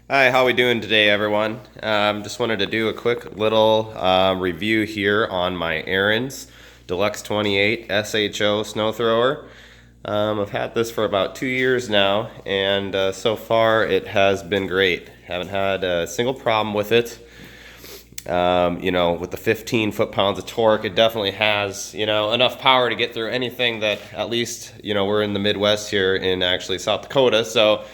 Hi, how we doing today, everyone? Just wanted to do a quick little review here on my Ariens Deluxe 28 SHO snow thrower. I've had this for about 2 years now, and so far it has been great. Haven't had a single problem with it. With the 15 foot-pounds of torque, it definitely has, enough power to get through anything that, at least, we're in the Midwest here in actually South Dakota, so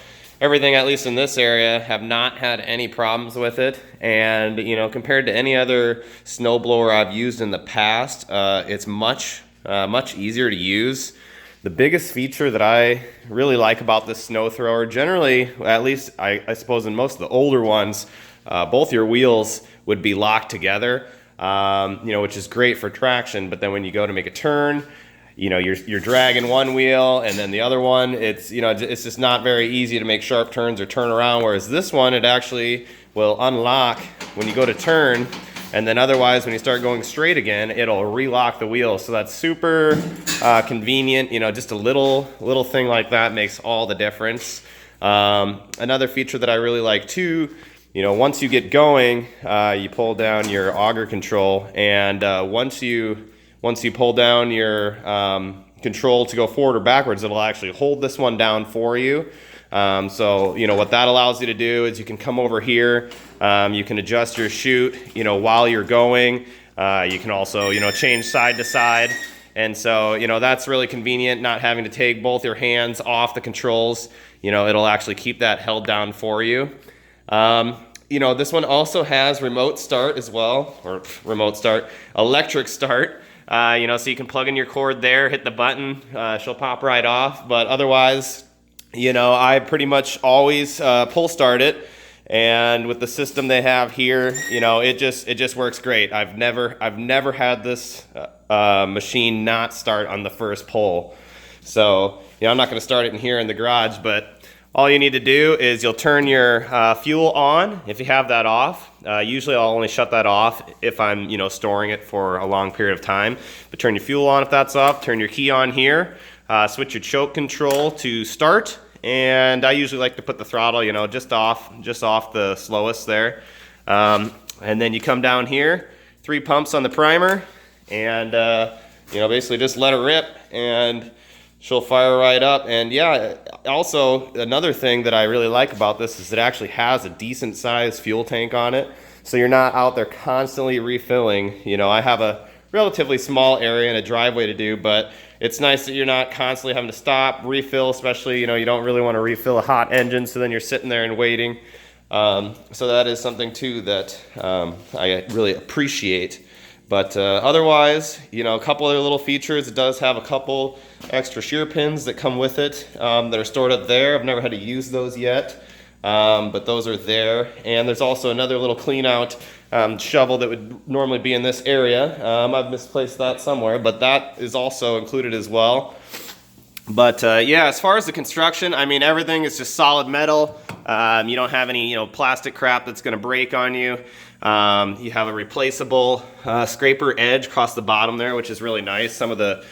everything, at least in this area, have not had any problems with it. And, compared to any other snowblower I've used in the past, it's much easier to use. The biggest feature that I really like about this snow thrower, generally, at least I suppose in most of the older ones, both your wheels would be locked together, which is great for traction. But then when you go to make a turn, you're dragging one wheel and then the other one, it's just not very easy to make sharp turns or turn around. Whereas this one, it actually will unlock when you go to turn, and then otherwise when you start going straight again, it'll relock the wheel. So that's super convenient. Just a little thing like that makes all the difference. Another feature that I really like too, once you get going, you pull down your auger control, and once you pull down your control to go forward or backwards, it'll actually hold this one down for you. What that allows you to do is you can come over here, you can adjust your chute, while you're going. You can also, change side to side. And so, that's really convenient, not having to take both your hands off the controls. It'll actually keep that held down for you. This one also has remote start as well, or electric start. So you can plug in your cord there, hit the button, she'll pop right off. But otherwise, I pretty much always pull start it. And with the system they have here, it just works great. I've never had this machine not start on the first pull. So, I'm not going to start it in here in the garage, but all you need to do is you'll turn your fuel on if you have that off. Usually I'll only shut that off if I'm storing it for a long period of time. But turn your fuel on if that's off. Turn your key on here. Switch your choke control to start. And I usually like to put the throttle just off the slowest there. And then you come down here, 3 pumps on the primer, and basically just let her rip and she'll fire right up. And yeah, also another thing that I really like about this is it actually has a decent sized fuel tank on it. So you're not out there constantly refilling. I have a relatively small area and a driveway to do, but it's nice that you're not constantly having to stop, refill, especially, you don't really want to refill a hot engine, so then you're sitting there and waiting. So that is something too that I really appreciate. But otherwise, a couple other little features. It does have a couple extra shear pins that come with it that are stored up there. I've never had to use those yet, but those are there. And there's also another little clean out shovel that would normally be in this area. I've misplaced that somewhere, but that is also included as well. But yeah, as far as the construction, everything is just solid metal. You don't have any plastic crap that's going to break on you. You have a replaceable scraper edge across the bottom there, which is really nice. Some of the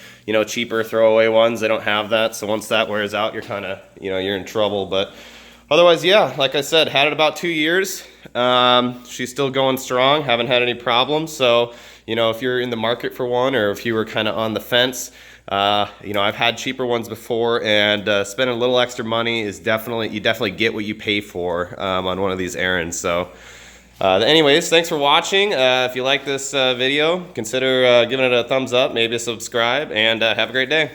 cheaper throwaway ones, they don't have that, so once that wears out, you're kind of you're in trouble. But otherwise, yeah, like I said, had it about 2 years. She's still going strong, haven't had any problems. So if you're in the market for one, or if you were kind of on the fence, I've had cheaper ones before, and spending a little extra money is you definitely get what you pay for on one of these Ariens. So anyways, thanks for watching. If you like this video, consider giving it a thumbs up, maybe a subscribe, and have a great day.